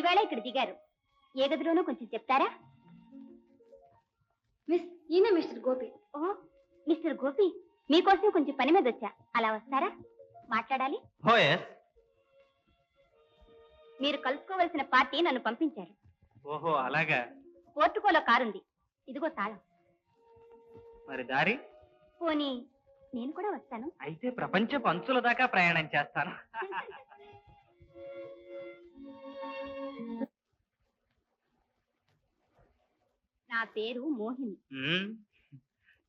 ఈవేళ ఇక్కడ దిగారు. ఏ గదిలోనూ కొంచెం చెప్తారా? మిస్, ఈయన మిస్టర్ గోపి. ఓ, మిస్టర్ గోపి, మీకోసం కొంచెం పని మీద వచ్చా. అలా వస్తారా? మాట్లాడాలి. మీరు కలుసుకోవలసిన పార్టీ నన్ను పంపించారు. ఓహో, అలాగా. పోర్టుకోలో కారుంది. ఇదిగో తాళం. మరి దారి? పోనీ నేను కూడా వస్తాను. అయితే ప్రపంచ పంచుల దాకా ప్రయాణం చేస్తాను. నా పేరు మోహిని.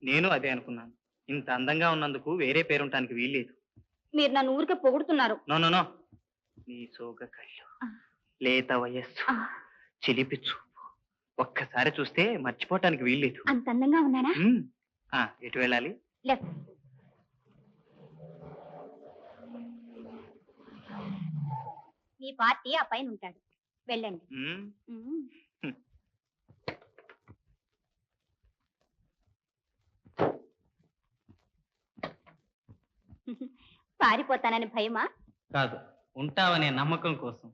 నేను అదే అనుకున్నాను. ఇంత అందంగా ఉన్నందుకు వేరే పేరుంటానికి వీల్లేదు. మీరు నన్ను ఊరికే పొగుడుతున్నారు. నో నో నో, నీ సోగ కళ్ళు, లేత వయస్సు, చిలిపి చూపు ఒక్కసారి చూస్తే మర్చిపోవటానికి వీల్లేదు. అంత అందంగా ఉన్నానా? ఎటు వెళ్ళాలి? లెఫ్ట్. మీ పార్టీ ఆ పైన ఉంటాడు, వెళ్ళండి. పారిపోతానని భయమా? కాదు, ఉంటావనే నమ్మకం కోసం.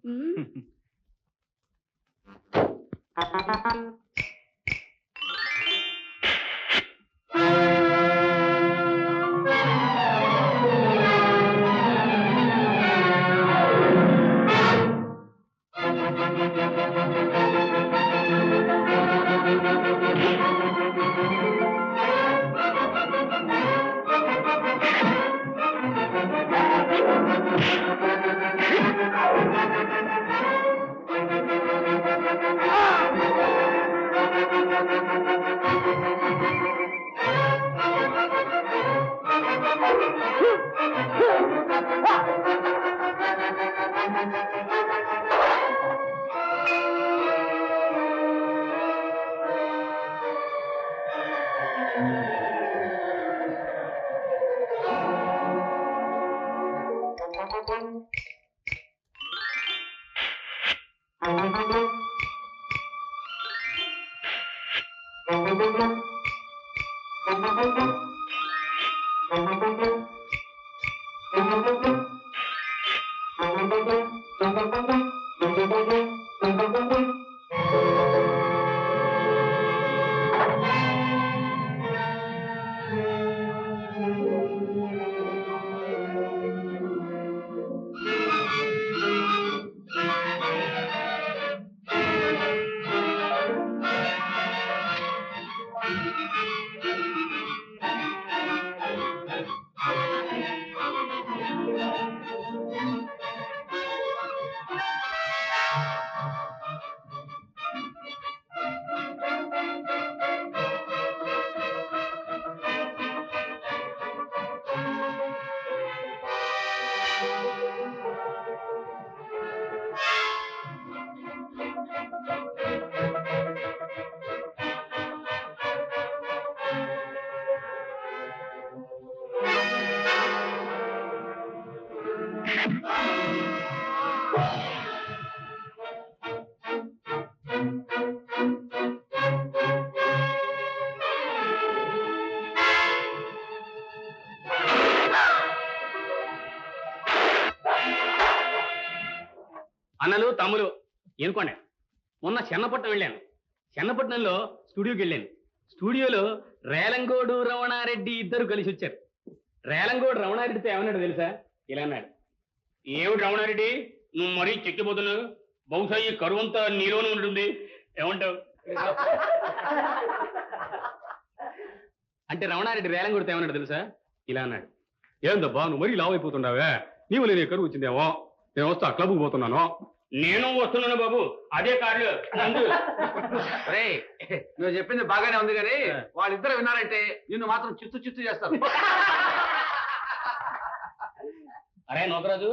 అన్నలు తమ్ములు ఏనుకోండి, మొన్న చెన్నపట్నం వెళ్ళాను. చెన్నపట్నంలో స్టూడియోకి వెళ్ళాను. స్టూడియోలో రేలంగోడు రమణారెడ్డి ఇద్దరు కలిసి వచ్చారు. రేలంగోడు రమణారెడ్డితో ఏమన్నాడు తెలుసా? ఇలా అన్నాడు, ఏమిటి రమణారెడ్డి, నువ్వు మరీ చెక్కిపోతున్నావు, బహుశా ఈ కరువు అంతా నీలోనే ఉంటుంది, ఏమంటావు అంటే రమణారెడ్డి రేలంగోడితో ఏమన్నాడు తెలుసా? ఇలా అన్నాడు, ఏందబ్బా నువ్వు మరీ లావు అయిపోతుండవే, నీవు నేను కరువు వచ్చిందేమో, నేను వస్తా క్లబ్కి పోతున్నాను. నేను వస్తున్నాను బాబు, అదే కార్లు. నువ్వు చెప్పింది బాగానే ఉంది కానీ వాళ్ళిద్దరు విన్నారంటే నిన్ను మాత్రం చిత్తు చేస్తారు. అరే నోకరాజు,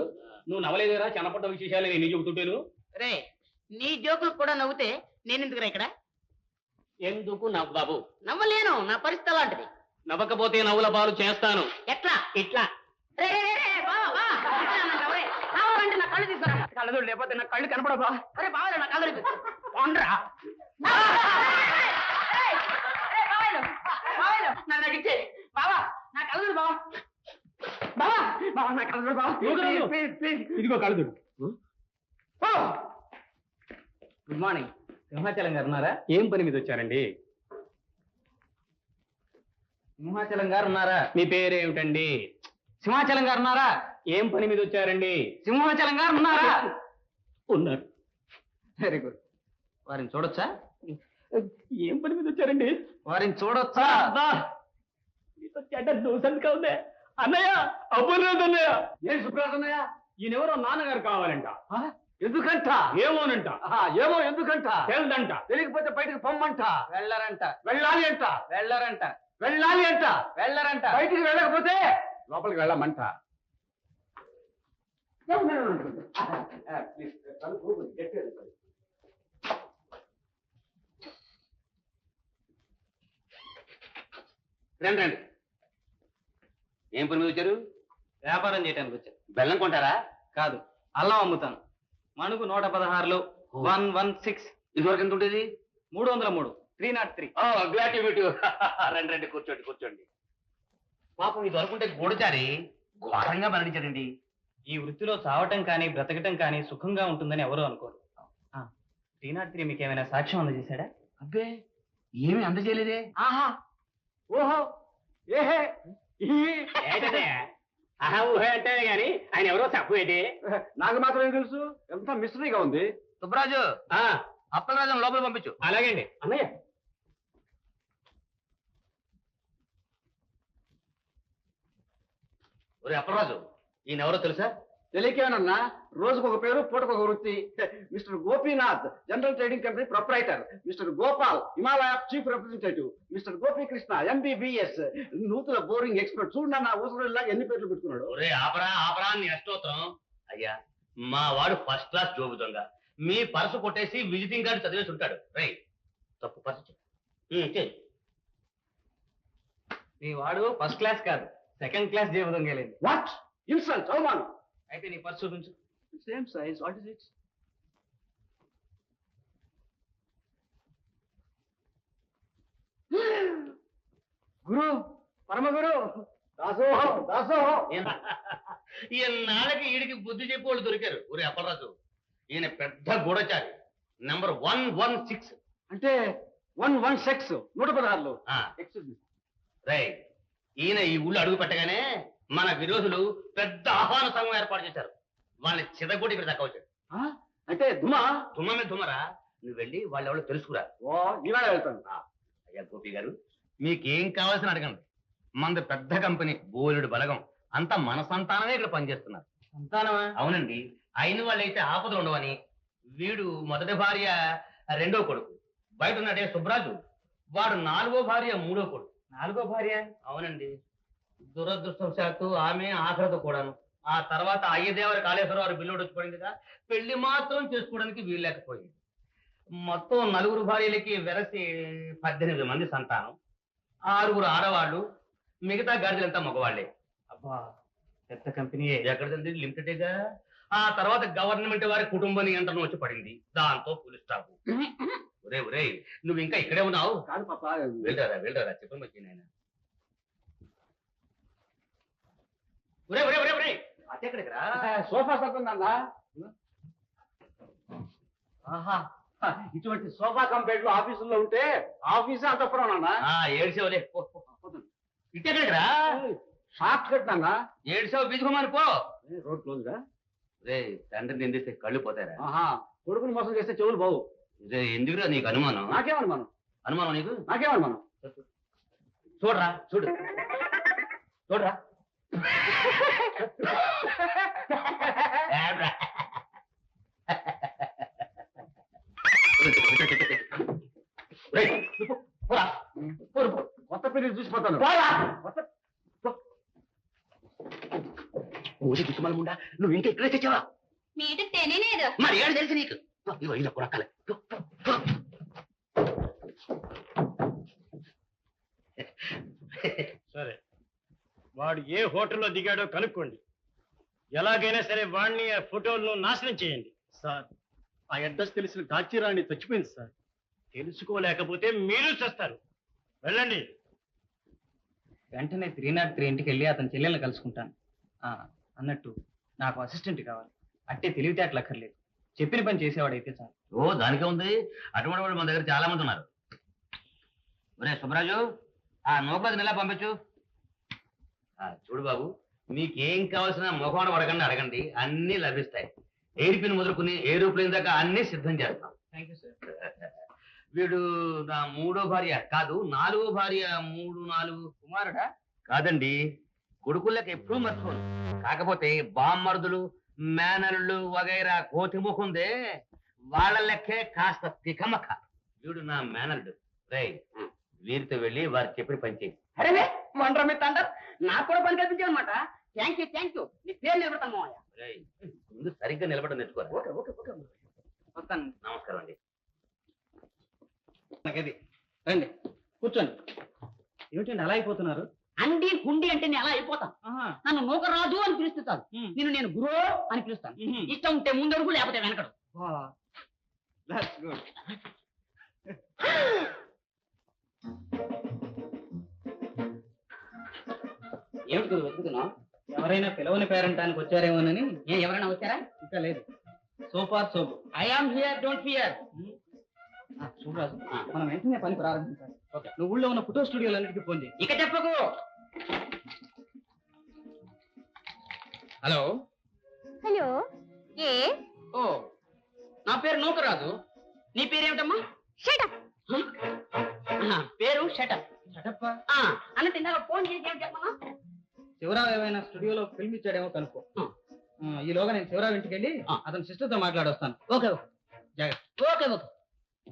నువ్వు నవ్వలేదురా చిన్నపట్ట విశేషాలు నేను చెబుతుంటేను. రే, నీ జోకులు కూడా నవ్వుతే నేనెందుకురా ఇక్కడ? ఎందుకు నవ్వు? నవ్వలేను, నా పరిస్థితి అలాంటిది. నవ్వకపోతే నవ్వుల పాలు చేస్తాను. ఎట్లా? ఇట్లా. కావాలంటే నా కళ్ళు తీసుకురా. కళ్ళదు, లేకపోతే నా కళ్ళు కనపడబా. అరే బావాలు, నా కళ్ళు పోండ్రా. నన్ను అడిగితే బావా నా కళ్ళు బావా, బావా బావా నా కళ్ళు బావా, ఇదిగో కళ్ళదు. Good morning. సింహాచలం గారు ఉన్నారా? ఏం పని మీద వచ్చారండి? సింహాచలం గారు ఉన్నారా? మీ పేరేమిటండి? సింహాచలం గారు ఉన్నారా? ఏం పని మీద వచ్చారండి? సింహాచలం గారు ఉన్నారా? ఉన్నారు. Very good. వారిని చూడొచ్చా? ఏం పని మీద వచ్చారండి? వారిని చూడొచ్చా? చెడ్డ దూసంగా ఉంది అన్నయ్య. అబ్బులేదు అన్నయ్య. ఏం సుబ్రాజ్ అన్నయ్య? ఈయనెవరో నాన్నగారు కావాలంట. ఎందుకంట? ఏమోనంట. ఏమో ఎందుకంట? తెలదంట. తెలియకపోతే బయటకు పొమ్మంట. వెళ్ళరంట. వెళ్ళాలి అంట. వెళ్ళరంట. వెళ్ళాలి అంట. వెళ్ళరంట. బయటికి వెళ్ళకపోతే లోపలికి వెళ్ళమంట. రండి రండి. ఏం పని మీద వచ్చారు? వ్యాపారం చేయడానికి వచ్చారు. బెల్లం కొంటారా? కాదు, అల్లం అమ్ముతాను. మణుకు 116లో 116. ఇదివరకు ఎంత ఉంటుంది? 303. 303. Glad to meet you. రండి రండి, కూర్చోండి కూర్చోండి. పాపం ఇది వరకుంటే గూడచారి ఘోరంగా మరణించాడండి. ఈ వృత్తిలో చావటం కానీ బ్రతకటం కానీ సుఖంగా ఉంటుందని ఎవరూ అనుకోరు. 303 మీకు ఏమైనా సాక్ష్యం అందజేశాడా? అబ్బే ఏమి అందజేయలేదే. ఆహా ఓహో ఏహే ఊహే అంటే గాని ఆయన ఎవరో చెప్పేటి. నాకు మాత్రమే తెలుసు. ఎంత మిస్టరీగా ఉంది. సుబ్బరాజు, అప్పలరాజు లోపల పంపించు. అలాగే అండి. అన్నయ్య, ఒరే అప్పలరాజు, ఈయన ఎవరో తెలుసా? తెలియకేమన్నా, రోజుకు ఒక పేరు పూటకు ఒక వృత్తి. Mister Gopinath, general trading company proprietor. Mister Gopal, Himalaya chief representative. Mister Gopikrishna, MBBS, నూతన బోరింగ్ ఎక్స్పర్ట్. చూడండి నా ఊసలాగా ఎన్ని పేర్లు పెట్టుకున్నాడు. ఒరే ఆపరా ఆపరా నీ అష్టోత్తరం. అయ్యా, మా వాడు ఫస్ట్ క్లాస్ జోబు దొంగ. మీ పర్సు కొట్టేసి విజిటింగ్ కార్డు చదివేసి ఉంటాడు. రై తప్పు పర్సు మీ వాడు ఫస్ట్ క్లాస్ కాదు, సెకండ్ క్లాస్ జేబు దొంగలేదు. వాట్ ఇన్సల్ట్, అవమానం. అయితే నీ పర్సు చూపించు. Same size, what is it? గురు, పరమ గురు, దాసోహం దాసోహం. ఈయనాళ్ళకి ఈడికి బుద్ధి చెప్పేవాళ్ళు దొరికారు. ఒరే అప్పలరాజు, ఈయన పెద్ద గూఢచారి. నంబర్ 116. అంటే 116, 116. Excuse me. రై, ఈయన ఈ ఊళ్ళో అడుగు పెట్టగానే మన విరోధులు పెద్ద ఆహ్వాన సంఘం ఏర్పాటు చేశారు. వాళ్ళని చిదగొట్టి ఇక్కడ దాకా వచ్చాడు. అంటే దుమా? దుమ్మ మీద దుమ్మరా. నువ్వు వెళ్ళి వాళ్ళు ఎవరో తెలుసుకురా. ఓ ఇవాళ వెళ్తాను. అయ్యా గోపి గారు, మీకేం కావాల్సిన అడగండి. మనది పెద్ద కంపెనీ, బోలెడు బలగం. అంతా మన సంతానమే ఇక్కడ పనిచేస్తున్నారు. సంతానమా? అవునండి. అయిన వాళ్ళైతే ఆపదలు ఉండవని. వీడు మొదటి భార్య రెండో కొడుకు. బయట ఉన్నాడే సుబ్రాజు, వాడు నాలుగో భార్య మూడో కొడుకు. నాలుగో భార్య? అవునండి. దురదృష్టవశాత్తు ఆమె ఆఖరితో కూడాను. ఆ తర్వాత అయ్యదేవరి కాళేశ్వరరావు బిల్లుడు వచ్చి పడిందిగా, పెళ్లి మాత్రం చేసుకోవడానికి వీలు లేకపోయింది. మొత్తం 4 భార్యలకి వెరసి 18 మంది సంతానం. 6 ఆడవాళ్ళు, మిగతా గాడిదలంతా మగవాళ్లే. అబ్బా, పెద్ద కంపెనీ. ఎక్కడ లిమిటెడ్గా. ఆ తర్వాత గవర్నమెంట్ వారి కుటుంబ నియంత్రణ వచ్చి పడింది. దాంతో పులి స్టాప్. ఒరే ఒరే, నువ్వు ఇంకా ఇక్కడే ఉన్నావు? కాదు పాప, వెళ్ళరా వెళ్ళరా, చెప్పండి వచ్చి నాయన. ఒరే ఒరే ఒరే ఒరే, అట్టెక్కడికి రా. సోఫా సెట్ ఉందన్నా. ఆహా, ఇటువంటి సోఫా కంపెనీలు ఆఫీసుల్లో ఉంటే ఆఫీసే అంతపురం అన్నా. ఏడ్చావులే. ఇట్టెక్కడికి రా. షార్ట్ కట్ అన్నా. ఏడ్చావు బీజుకోమని పో. రోడ్ క్లోజ్ గా. రే, తండ్రిని నిందిస్తే కళ్ళు పోతారా? ఆహా, కొడుకుని మోసం చేస్తే చెవులు బావు. రే, ఎందుకురా నీకు అనుమానం? నాకేమనుమానం? అనుమానం నీకు? నాకేమనుమానం? చూడరా చూడు, చూడరా. కొత్త పెళ్లి చూసిపోతాను. ముండా, నువ్వు ఇంకా ఇక్కడే తెచ్చావా? మీటు తెలియలేదు. మరి ఏడు తెలిసి నీకు. ఇలా కొరక్కలే. సరే, వాడు ఏ హోటల్లో దిగాడో కనుక్కోండి. ఎలాగైనా సరే వాడిని ఆ ఫోటోలను నాశనం చేయండి. సార్, ఆ అడ్రస్ తెలిసిన కాచిరాణి చచ్చిపోయింది సార్. తెలుసుకోలేకపోతే మీరు చేస్తారు. వెళ్ళండి. వెంటనే 303 ఇంటికి వెళ్ళి అతని చెల్లెల్ని కలుసుకుంటాను. అన్నట్టు నాకు అసిస్టెంట్ కావాలి. అట్టే తెలివితేటలు అక్కర్లేదు. చెప్పిన పని చేసేవాడైతే చాలు. ఓ దానికే ఉంది, అటువంటి వాళ్ళు మన దగ్గర చాలా మంది ఉన్నారు. ఒరే సుబ్బరాజు, ఆ నూకది నెలా పంపించు. చూడు బాబు, మీకేం కావాల్సిన మొహమాట పడకండి, అడగండి, అన్ని లభిస్తాయి. ఎయిర్ పిన్ మొదలుకుని ఏరోప్లేన్ దాకా అన్ని సిద్ధం చేస్తాం. Thank you sir. వీడు నా 3వ భార్య కాదు, 4వ భార్య. 3, 4 కుమారుడా? కాదండి, కొడుకుళ్ళకి ఎప్పుడూ మర్చిపోను. కాకపోతే బామ్మర్దులు, మేనల్లు వగైరా కోతి ముఖందే, వాళ్ళ లెక్కే కాస్త తికమక. వీడు నా మేనల్డు. రేయ్, వీరితో వెళ్ళి వారు చెప్పిన పని చేయి. అరే మండ్రా మీ తండ్రి నాకు కూడా పని కల్పించామన్నమాట. Thank you. నీ పేరు నిలబడతాను మావయ్య. రేయ్, ముందు సరిగ్గా నిలబడడం నేర్చుకోరా. ఓకే వస్తాను. నమస్కారం అండి. నాకది రండి కూర్చోండి. ఏమిటండి అలా అయిపోతున్నారు? అండి కుండి అంటే నేను అలా అయిపోతాను. నన్ను నూకరాజు అని పిలుస్తాను. నేను గురు అని పిలుస్తాను. ఇష్టం ఉంటే ముందడుగు, లేకపోతే వెనకడు. That's good. ఏమిటి గురు వెతుకుతున్నావు? ఎవరైనా పిలవని పేరంటానికి వచ్చారేమోనని. ఎవరైనా వచ్చారా? ఇంకా లేదు. So far soap. I am here, don't fear. చూడరాజు, మనం వెంటనే పని ప్రారంభించాలి. ఓకే, నువ్వు ఊళ్ళో ఉన్న ఫోటో స్టూడియోలన్నిటికీ ఫోన్ చేయి. ఇక చెప్పకు. హలో. హలో, ఏ ఓ, నా పేరు నూకరాజు. నీ పేరేమిటమ్మా? షటప్. పేరు షటప్. చటప్ప. అన్నట్టు ఇందాక ఫోన్ చేసి ఏం చెప్పమా? శివరావు ఏమైనా స్టూడియోలో ఫిల్మ్ ఇచ్చాడేమో కనుక్కో. ఈలోగా నేను శివరావు ఇంటికి వెళ్ళి అతని సిస్టర్తో మాట్లాడొస్తాను. ఓకే జాగ్రత్త. ఓకే.